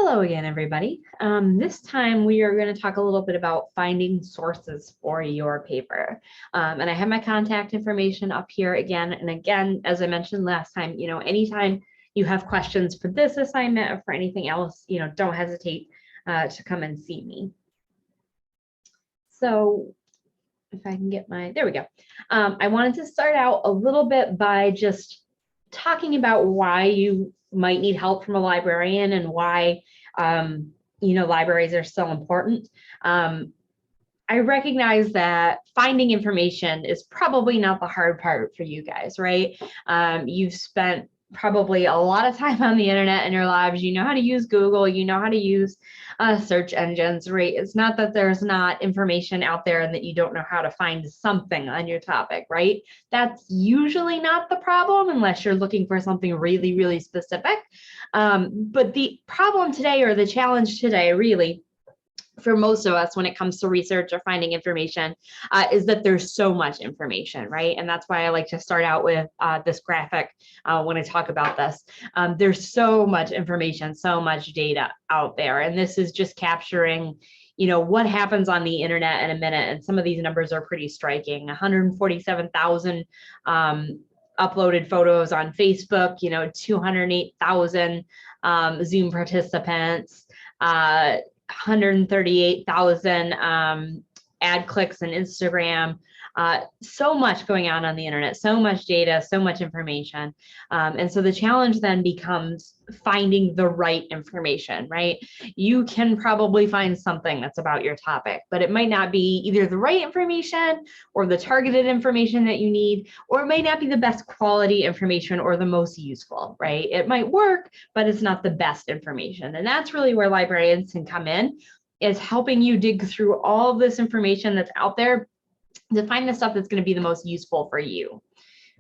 Hello again, everybody. This time we are going to talk a little bit about finding sources for your paper. And I have my contact information up here again and again, as I mentioned last time, anytime you have questions for this assignment or for anything else, don't hesitate to come and see me. So if I can get there we go. I wanted to start out a little bit by just talking about why you might need help from a librarian and why libraries are so important. I recognize that finding information is probably not the hard part for you guys, right? You've spent probably a lot of time on the internet in your lives. You know how to use Google, you know how to use search engines, right? It's not that there's not information out there and that you don't know how to find something on your topic, right? That's usually not the problem unless you're looking for something really, really specific. But the problem today, or the challenge today, really, for most of us when it comes to research or finding information is that there's so much information, right? And that's why I like to start out with this graphic when I talk about this. There's so much information, so much data out there. And this is just capturing, what happens on the internet in a minute. And some of these numbers are pretty striking. 147,000 uploaded photos on Facebook, 208,000 Zoom participants, 138,000 ad clicks on Instagram, so much going on the internet, so much data, so much information. And so the challenge then becomes finding the right information, right? You can probably find something that's about your topic, but it might not be either the right information or the targeted information that you need, or it may not be the best quality information or the most useful, right? It might work, but it's not the best information. And that's really where librarians can come in, is helping you dig through all of this information that's out there to find the stuff that's going to be the most useful for you.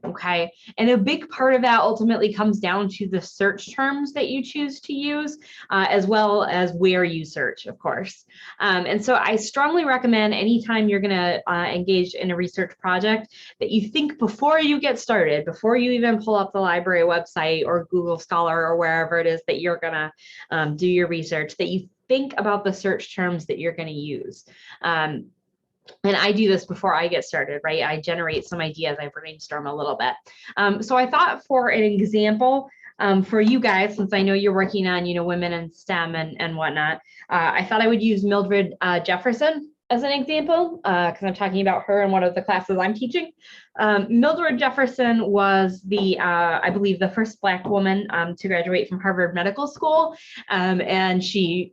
Okay. And a big part of that ultimately comes down to the search terms that you choose to use, as well as where you search, of course. And so I strongly recommend anytime you're going to engage in a research project that you think before you get started, before you even pull up the library website or Google Scholar or wherever it is that you're going to do your research, that you think about the search terms that you're going to use. And I do this before I get started, right? I generate some ideas, I brainstorm a little bit. So I thought for an example, for you guys, since I know you're working on, women in STEM and whatnot, I thought I would use Mildred Jefferson as an example, because I'm talking about her in one of the classes I'm teaching. Mildred Jefferson was I believe, the first Black woman to graduate from Harvard Medical School, and she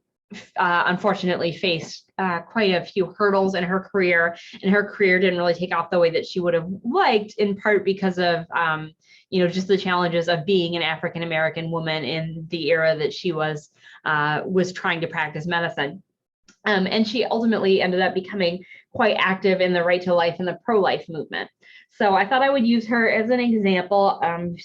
unfortunately faced quite a few hurdles in her career, and her career didn't really take off the way that she would have liked, in part because of just the challenges of being an African-American woman in the era that she was trying to practice medicine. And she ultimately ended up becoming quite active in the right to life and the pro-life movement. So I thought I would use her as an example.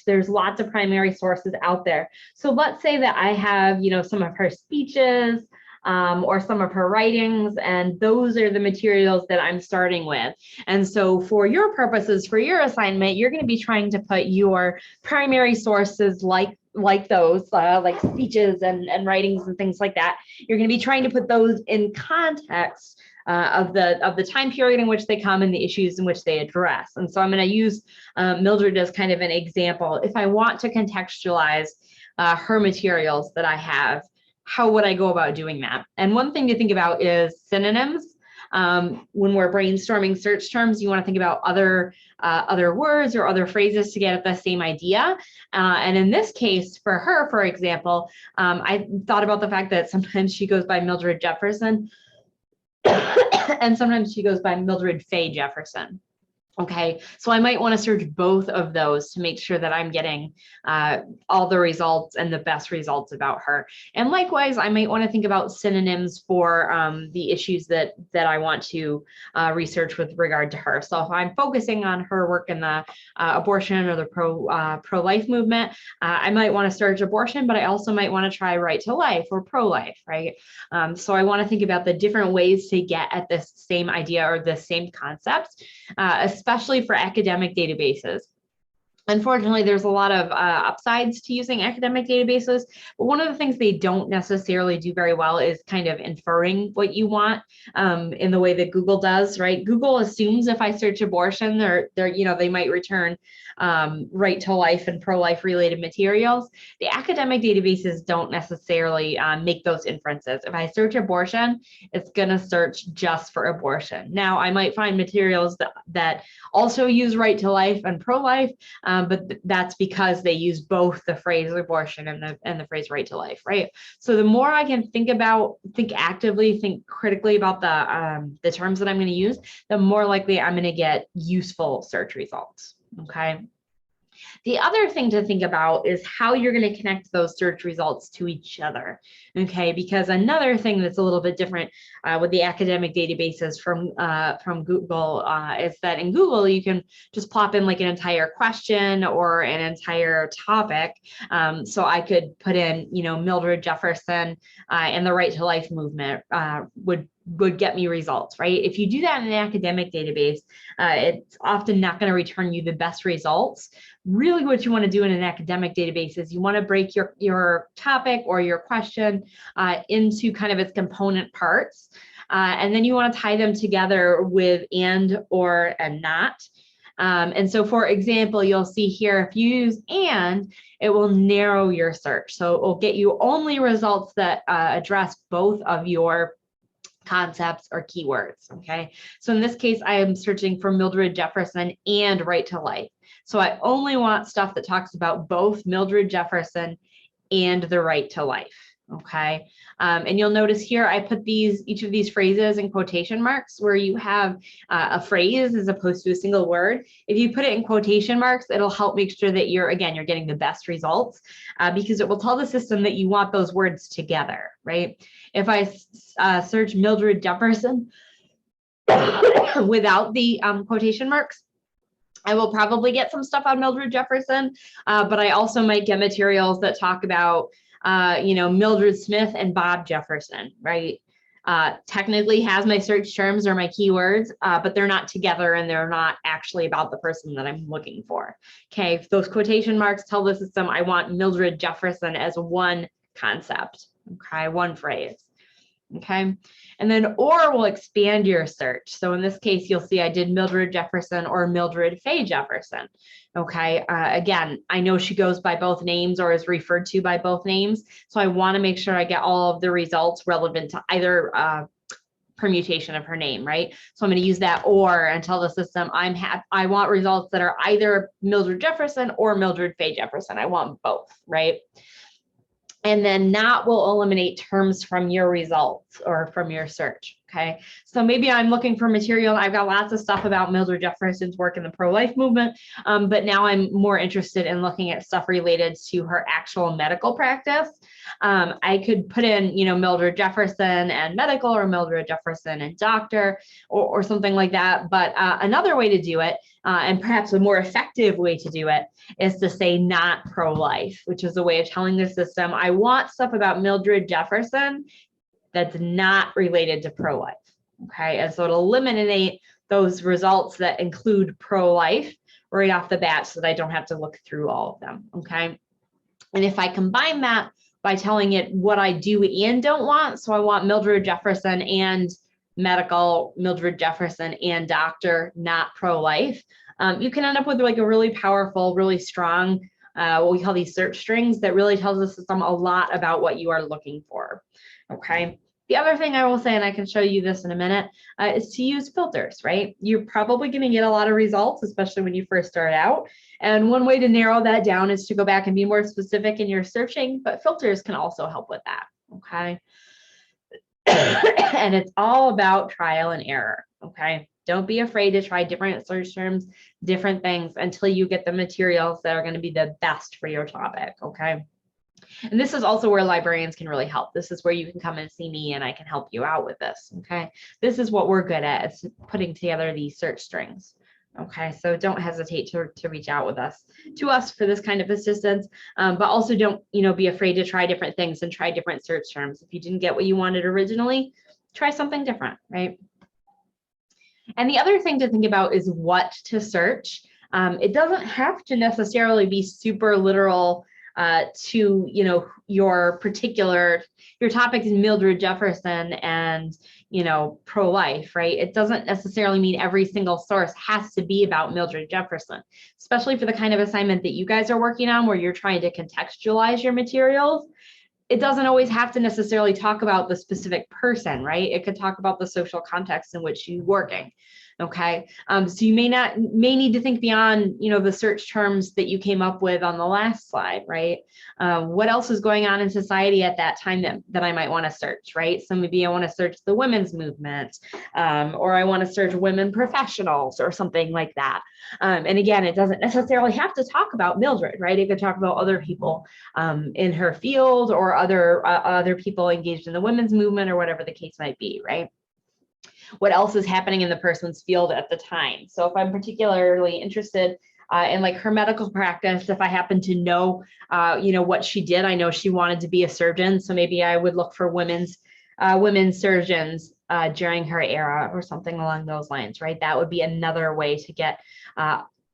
There's lots of primary sources out there. So let's say that I have, some of her speeches or some of her writings, and those are the materials that I'm starting with. And so for your purposes, for your assignment, you're going to be trying to put your primary sources like those, like speeches and writings and things like that. You're going to be trying to put those in context of the time period in which they come and the issues in which they address. And so I'm going to use Mildred as kind of an example. If I want to contextualize her materials that I have, how would I go about doing that? And one thing to think about is synonyms. When we're brainstorming search terms, you want to think about other words or other phrases to get at the same idea. And in this case, for her, for example, I thought about the fact that sometimes she goes by Mildred Jefferson and sometimes she goes by Mildred Fay Jefferson. Okay, so I might want to search both of those to make sure that I'm getting all the results and the best results about her. And likewise, I might want to think about synonyms for the issues that I want to research with regard to her. So if I'm focusing on her work in the abortion or the pro-life movement, I might want to search abortion, but I also might want to try right to life or pro-life, right? So I want to think about the different ways to get at this same idea or the same concept, especially for academic databases. Unfortunately, there's a lot of upsides to using academic databases, but one of the things they don't necessarily do very well is kind of inferring what you want in the way that Google does, right? Google assumes if I search abortion, they might return right to life and pro-life related materials. The academic databases don't necessarily make those inferences. If I search abortion, it's going to search just for abortion. Now, I might find materials that also use right to life and pro-life, but that's because they use both the phrase abortion and the phrase right to life, right? So the more I can think actively, think critically about the terms that I'm going to use, the more likely I'm going to get useful search results. Okay. The other thing to think about is how you're going to connect those search results to each other, okay? Because another thing that's a little bit different with the academic databases from Google is that in Google, you can just plop in like an entire question or an entire topic. So I could put in, Mildred Jefferson and the Right to Life movement would get me results, right? If you do that in an academic database, it's often not going to return you the best results. Really what you want to do in an academic database is you want to break your topic or your question into kind of its component parts. And then you want to tie them together with and, or, and not. And so, for example, you'll see here, if you use and, it will narrow your search. So it will get you only results that address both of your concepts or keywords, okay? So in this case, I am searching for Mildred Jefferson and right to life. So I only want stuff that talks about both Mildred Jefferson and the right to life, okay? And you'll notice here, I put each of these phrases in quotation marks where you have a phrase as opposed to a single word. If you put it in quotation marks, it'll help make sure that you're getting the best results because it will tell the system that you want those words together, right? If I search Mildred Jefferson without the quotation marks, I will probably get some stuff on Mildred Jefferson, but I also might get materials that talk about, Mildred Smith and Bob Jefferson, right? Technically has my search terms or my keywords, but they're not together and they're not actually about the person that I'm looking for. Okay, if those quotation marks tell the system I want Mildred Jefferson as one concept, okay, one phrase. Okay, and then or will expand your search. So in this case, you'll see I did Mildred Jefferson or Mildred Fay Jefferson. Okay, again, I know she goes by both names or is referred to by both names. So I want to make sure I get all of the results relevant to either permutation of her name, right? So I'm going to use that or and tell the system I want results that are either Mildred Jefferson or Mildred Fay Jefferson. I want both, right? And then not will eliminate terms from your results or from your search, okay? So maybe I'm looking for material. I've got lots of stuff about Mildred Jefferson's work in the pro-life movement, but now I'm more interested in looking at stuff related to her actual medical practice. I could put in, Mildred Jefferson and medical or Mildred Jefferson and doctor or something like that. But another way to do it, and perhaps a more effective way to do it, is to say not pro-life, which is a way of telling the system, I want stuff about Mildred Jefferson that's not related to pro-life, okay? And so it'll eliminate those results that include pro-life right off the bat so that I don't have to look through all of them, okay? And if I combine that by telling it what I do and don't want, so I want Mildred Jefferson and medical, Mildred Jefferson and doctor, not pro-life, you can end up with like a really powerful, really strong, what we call these search strings that really tells the system a lot about what you are looking for, okay? The other thing I will say, and I can show you this in a minute, is to use filters, right? You're probably going to get a lot of results, especially when you first start out. And one way to narrow that down is to go back and be more specific in your searching, but filters can also help with that, okay? And it's all about trial and error, okay? Don't be afraid to try different search terms, different things until you get the materials that are going to be the best for your topic, okay? And this is also where librarians can really help. This is where you can come and see me and I can help you out with this, okay? This is what we're good at, is putting together these search strings, okay? So don't hesitate to reach out to us for this kind of assistance, but also don't, be afraid to try different things and try different search terms. If you didn't get what you wanted originally, try something different, right? And the other thing to think about is what to search. It doesn't have to necessarily be super literal to, your topic is Mildred Jefferson and, pro-life, right? It doesn't necessarily mean every single source has to be about Mildred Jefferson, especially for the kind of assignment that you guys are working on where you're trying to contextualize your materials. It doesn't always have to necessarily talk about the specific person, right? It could talk about the social context in which you're working. Okay, so you may need to think beyond, the search terms that you came up with on the last slide, right? What else is going on in society at that time that I might want to search, right? So maybe I want to search the women's movement, or I want to search women professionals or something like that. And again, it doesn't necessarily have to talk about Mildred, right? It could talk about other people in her field or other people engaged in the women's movement or whatever the case might be, right? What else is happening in the person's field at the time. So if I'm particularly interested in like her medical practice, if I happen to know, what she did, I know she wanted to be a surgeon. So maybe I would look for women surgeons during her era or something along those lines, right? That would be another way to get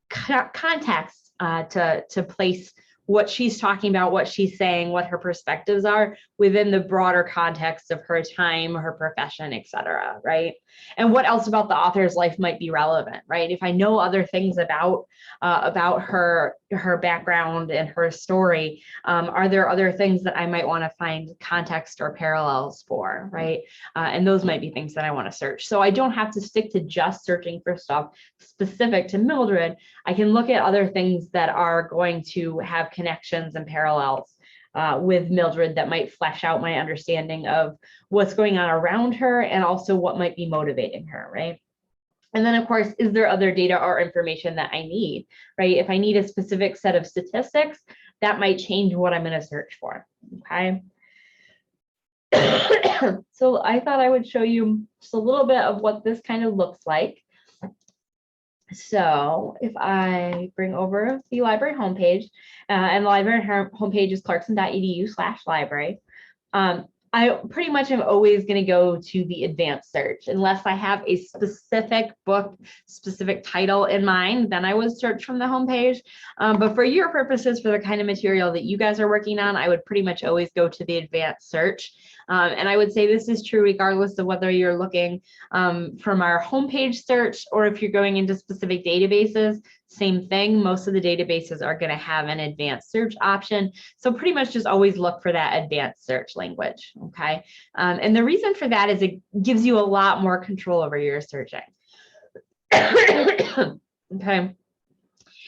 context to place what she's talking about, what she's saying, what her perspectives are within the broader context of her time, her profession, et cetera, right? And what else about the author's life might be relevant, right? If I know other things about her background and her story, are there other things that I might want to find context or parallels for, right? And those might be things that I want to search. So I don't have to stick to just searching for stuff specific to Mildred. I can look at other things that are going to have connections and parallels with Mildred that might flesh out my understanding of what's going on around her and also what might be motivating her, right? And then, of course, is there other data or information that I need, right? If I need a specific set of statistics, that might change what I'm going to search for, okay? So I thought I would show you just a little bit of what this kind of looks like. So if I bring over the library homepage, and the library homepage is clarkson.edu/library, I pretty much am always going to go to the advanced search unless I have a specific book, specific title in mind, then I would search from the homepage. But for your purposes, for the kind of material that you guys are working on, I would pretty much always go to the advanced search. And I would say this is true regardless of whether you're looking from our homepage search or if you're going into specific databases, same thing. Most of the databases are going to have an advanced search option. So pretty much just always look for that advanced search language, okay? And the reason for that is it gives you a lot more control over your searching. Okay.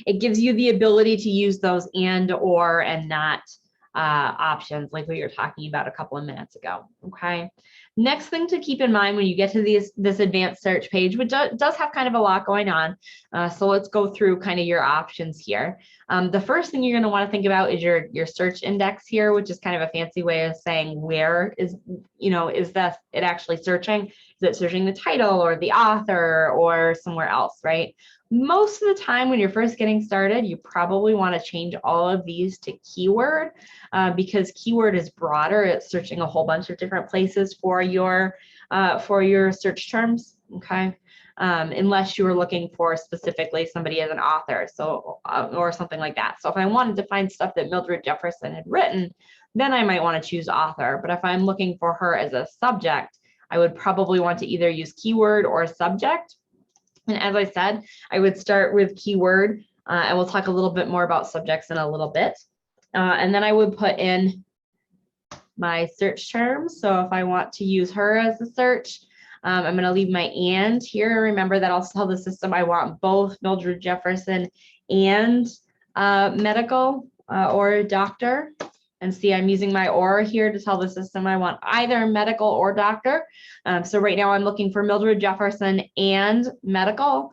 It gives you the ability to use those and, or, and not options like we were talking about a couple of minutes ago, okay? Next thing to keep in mind when you get to this advanced search page, which does have kind of a lot going on. So let's go through kind of your options here. The first thing you're going to want to think about is your search index here, which is kind of a fancy way of saying where is it actually searching? Is it searching the title or the author or somewhere else, right? Most of the time when you're first getting started, you probably want to change all of these to keyword because keyword is broader. It's searching a whole bunch of different places for your search terms, okay? Unless you were looking for specifically somebody as an author, so or something like that. So if I wanted to find stuff that Mildred Jefferson had written, then I might want to choose author. But if I'm looking for her as a subject, I would probably want to either use keyword or subject. And as I said, I would start with keyword, and we'll talk a little bit more about subjects in a little bit. And then I would put in my search terms. So if I want to use her as a search, I'm going to leave my and here. Remember that I'll tell the system I want both Mildred Jefferson and medical or doctor. And see, I'm using my or here to tell the system I want either medical or doctor. So right now I'm looking for Mildred Jefferson and medical,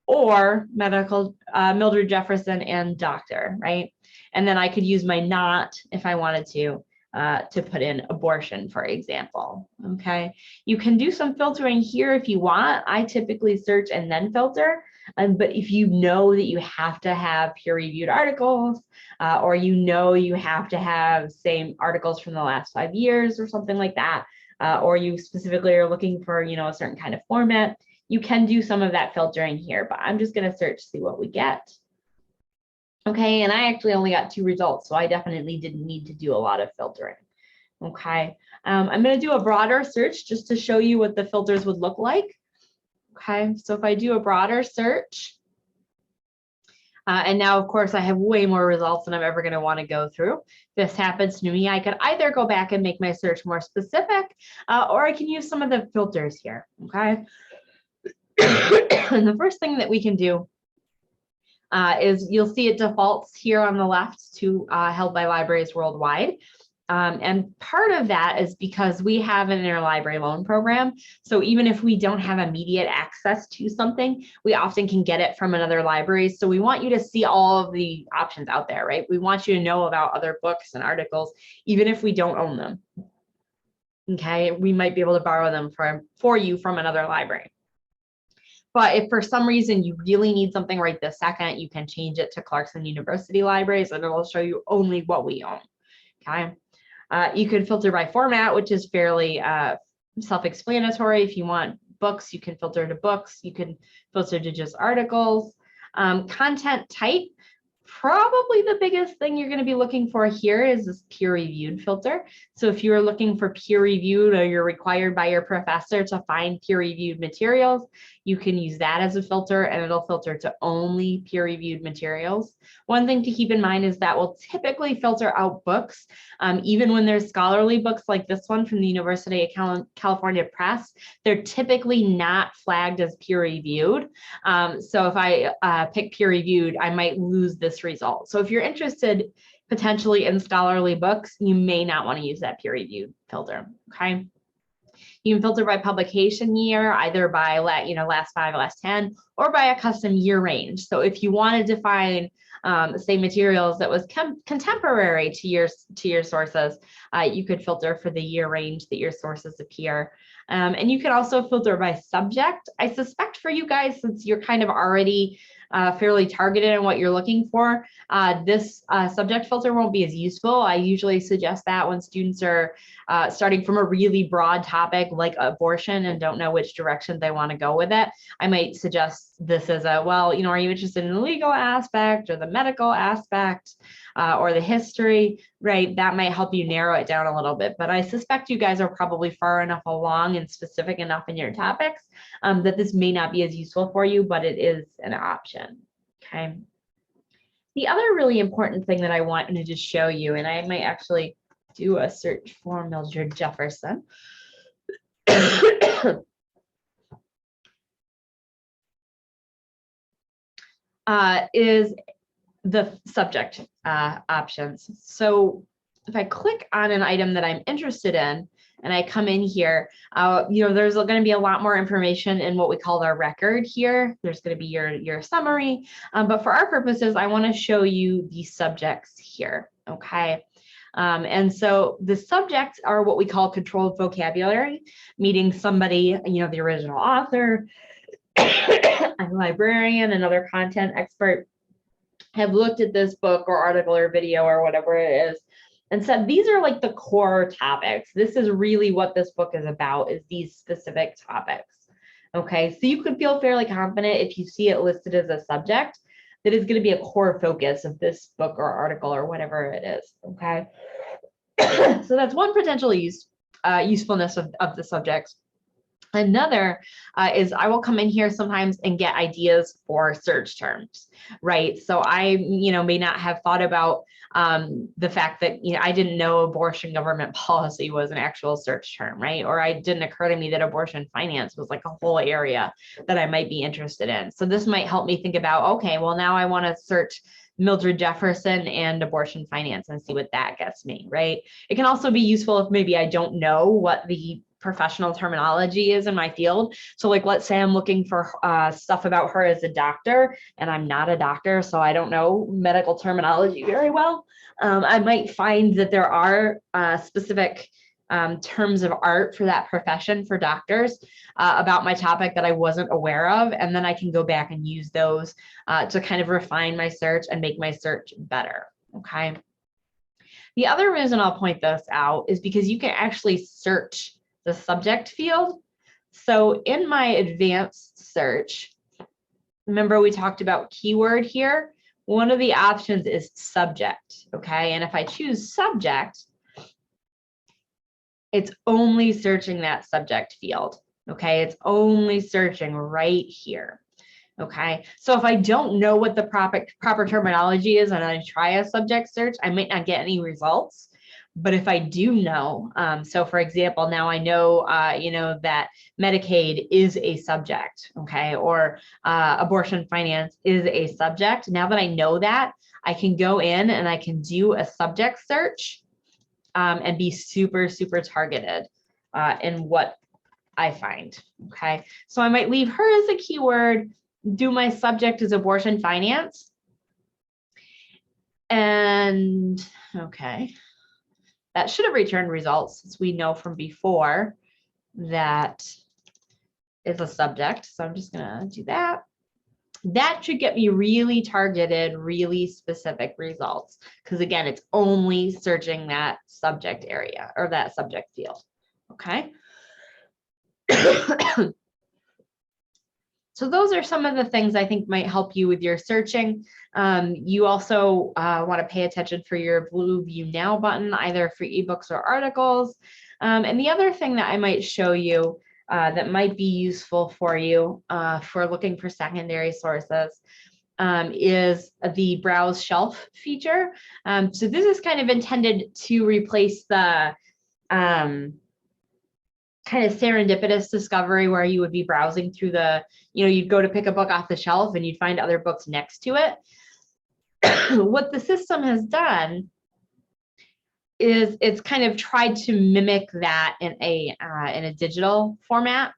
or Mildred Jefferson and doctor, right? And then I could use my not if I wanted to put in abortion, for example, okay? You can do some filtering here if you want. I typically search and then filter. But if you know that you have to have peer-reviewed articles, or you have to have same articles from the last 5 years or something like that, or you specifically are looking for a certain kind of format, you can do some of that filtering here, but I'm just going to search, see what we get. Okay, and I actually only got 2 results, so I definitely didn't need to do a lot of filtering. Okay, I'm going to do a broader search just to show you what the filters would look like. Okay, so if I do a broader search, and now, of course, I have way more results than I'm ever going to want to go through. If this happens to me, I could either go back and make my search more specific, or I can use some of the filters here. Okay, and the first thing that we can do is you'll see it defaults here on the left to held by libraries worldwide. And part of that is because we have an interlibrary loan program. So even if we don't have immediate access to something, we often can get it from another library. So we want you to see all of the options out there, right? We want you to know about other books and articles, even if we don't own them. Okay, we might be able to borrow them for you from another library. But if for some reason you really need something right this second, you can change it to Clarkson University Libraries, and it'll show you only what we own. Okay. You can filter by format, which is fairly self-explanatory. If you want books, you can filter to books. You can filter to just articles. Content type, probably the biggest thing you're going to be looking for here is this peer-reviewed filter. So if you're looking for peer-reviewed or you're required by your professor to find peer-reviewed materials, you can use that as a filter and it'll filter to only peer-reviewed materials. One thing to keep in mind is that we'll typically filter out books, even when there's scholarly books like this one from the University of California Press, they're typically not flagged as peer-reviewed. So if I pick peer-reviewed, I might lose this result. So if you're interested potentially in scholarly books, you may not want to use that peer-reviewed filter, okay? You can filter by publication year, either by last 5, last 10, or by a custom year range. So if you wanted to find say materials that was contemporary to your sources, you could filter for the year range that your sources appear. And you can also filter by subject. I suspect for you guys, since you're kind of already fairly targeted in what you're looking for, this subject filter won't be as useful. I usually suggest that when students are starting from a really broad topic like abortion and don't know which direction they want to go with it, I might suggest this as a, well, are you interested in the legal aspect or the medical aspect or the history, right? That might help you narrow it down a little bit. But I suspect you guys are probably far enough along and specific enough in your topics that this may not be as useful for you, but it is an option, okay? The other really important thing that I wanted to just show you, and I might actually do a search for Mildred Jefferson. Is the subject options. So if I click on an item that I'm interested in and I come in here, there's going to be a lot more information in what we call our record here. There's going to be your summary, but for our purposes, I want to show you the subjects here, okay? And so the subjects are what we call controlled vocabulary, meaning somebody, the original author, a librarian, another content expert have looked at this book or article or video or whatever it is and said, these are like the core topics. This is really what this book is about, is these specific topics. Okay, so you could feel fairly confident if you see it listed as a subject that is going to be a core focus of this book or article or whatever it is. Okay, so that's one potential usefulness of the subjects. Another is I will come in here sometimes and get ideas for search terms, right? So I, may not have thought about the fact that, I didn't know abortion government policy was an actual search term, right? Or it didn't occur to me that abortion finance was like a whole area that I might be interested in. So this might help me think about, okay, well, now I want to search Mildred Jefferson and abortion finance and see what that gets me, right? It can also be useful if maybe I don't know what the professional terminology is in my field. So like, let's say I'm looking for stuff about her as a doctor and I'm not a doctor, so I don't know medical terminology very well. I might find that there are specific terms of art for that profession for doctors about my topic that I wasn't aware of. And then I can go back and use those to kind of refine my search and make my search better, okay? The other reason I'll point this out is because you can actually search the subject field So in my advanced search, remember we talked about keyword here? One of the options is subject, okay? And if I choose subject, it's only searching that subject field, okay? It's only searching right here, okay? So if I don't know what the proper terminology is and I try a subject search, I might not get any results. But if I do know, so for example, now I know, that Medicaid is a subject, okay, or abortion finance is a subject. Now that I know that, I can go in and I can do a subject search and be super, super targeted in what I find, okay? So I might leave her as a keyword, do my subject as abortion finance, and okay. That should have returned results, since we know from before that is a subject. So I'm just gonna do that. That should get me really targeted, really specific results. Because again, it's only searching that subject area or that subject field, okay? So those are some of the things I think might help you with your searching. You also want to pay attention for your blue View Now button, either for ebooks or articles. And the other thing that I might show you that might be useful for you for looking for secondary sources is the browse shelf feature. So this is kind of intended to replace the kind of serendipitous discovery where you would be browsing through you'd go to pick a book off the shelf and you'd find other books next to it. What the system has done is it's kind of tried to mimic that in a digital format.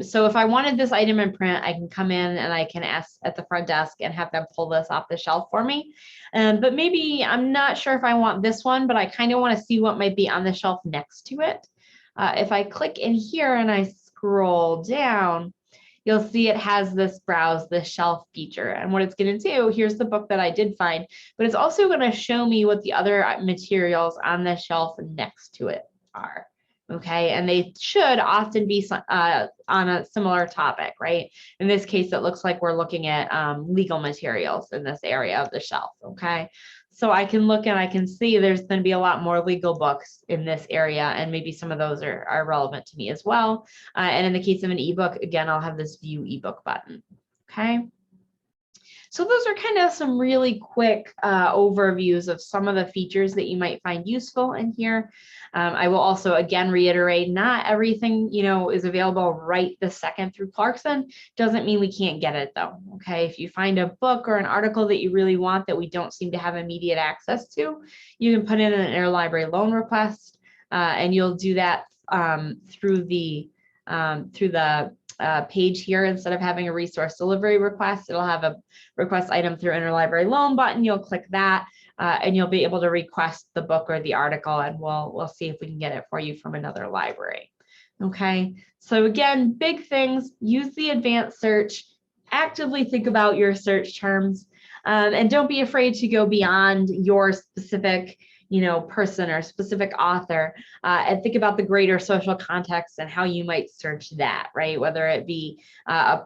So if I wanted this item in print, I can come in and I can ask at the front desk and have them pull this off the shelf for me. But maybe I'm not sure if I want this one, but I kind of want to see what might be on the shelf next to it. If I click in here and I scroll down, you'll see it has this browse the shelf feature. And what it's going to do, here's the book that I did find, but it's also going to show me what the other materials on the shelf next to it are. Okay, and they should often be on a similar topic, right? In this case, it looks like we're looking at legal materials in this area of the shelf, okay? So I can look and I can see there's going to be a lot more legal books in this area, and maybe some of those are relevant to me as well. And in the case of an ebook, again, I'll have this view ebook button, okay? So those are kind of some really quick overviews of some of the features that you might find useful in here. I will also, again, reiterate, not everything, is available right this second through Clarkson. Doesn't mean we can't get it though, okay? If you find a book or an article that you really want that we don't seem to have immediate access to, you can put in an interlibrary loan request and you'll do that through the page here. Instead of having a resource delivery request, it'll have a request item through interlibrary loan button. You'll click that and you'll be able to request the book or the article, and we'll see if we can get it for you from another library. Okay, so again, big things: use the advanced search, actively think about your search terms, and don't be afraid to go beyond your specific person or specific author, and think about the greater social context and how you might search that, right? Whether it be a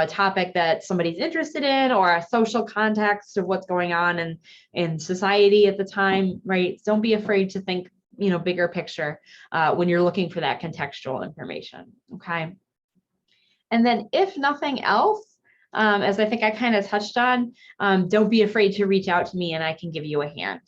topic that somebody's interested in, or a social context of what's going on in society at the time, right? Don't be afraid to think bigger picture when you're looking for that contextual information, okay? And then if nothing else, as I think I kind of touched on, don't be afraid to reach out to me and I can give you a hand.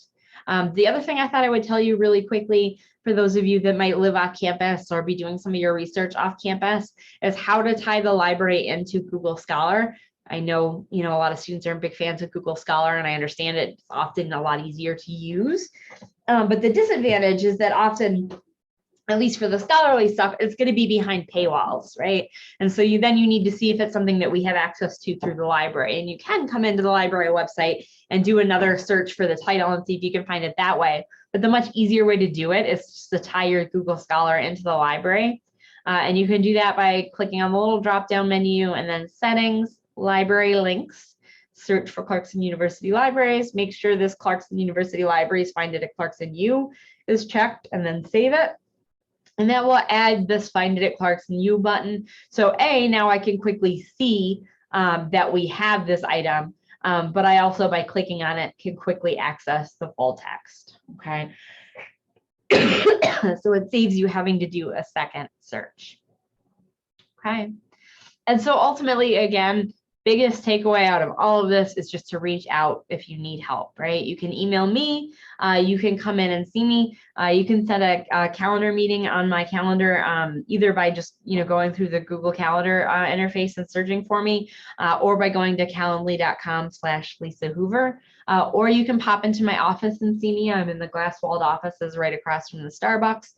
The other thing I thought I would tell you really quickly, for those of you that might live off campus or be doing some of your research off campus, is how to tie the library into Google Scholar. I know, a lot of students are big fans of Google Scholar, and I understand it's often a lot easier to use. But the disadvantage is that often, at least for the scholarly stuff, it's going to be behind paywalls, right? And so you need to see if it's something that we have access to through the library. And you can come into the library website and do another search for the title and see if you can find it that way. But the much easier way to do it is just to tie your Google Scholar into the library. And you can do that by clicking on the little drop-down menu and then Settings, Library Links, search for Clarkson University Libraries. Make sure this Clarkson University Libraries Find It at Clarkson U is checked, and then save it. And that will add this Find It at Clarkson U button. So now I can quickly see that we have this item, but I also, by clicking on it, can quickly access the full text, okay? So it saves you having to do a second search, okay? And so ultimately, again, biggest takeaway out of all of this is just to reach out if you need help, right? You can email me, you can come in and see me, you can set a calendar meeting on my calendar, either by just going through the Google Calendar interface and searching for me, or by going to calendly.com/Lisa Hoover, or you can pop into my office and see me. I'm in the glass-walled offices right across from the Starbucks,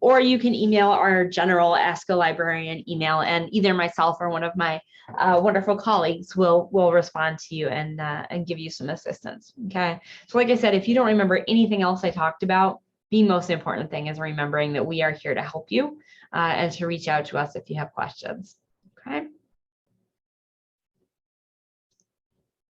or you can email our general Ask a Librarian email, and either myself or one of my wonderful colleagues will respond to you and give you some assistance. Okay. So like I said, if you don't remember anything else I talked about, the most important thing is remembering that we are here to help you and to reach out to us if you have questions. Okay.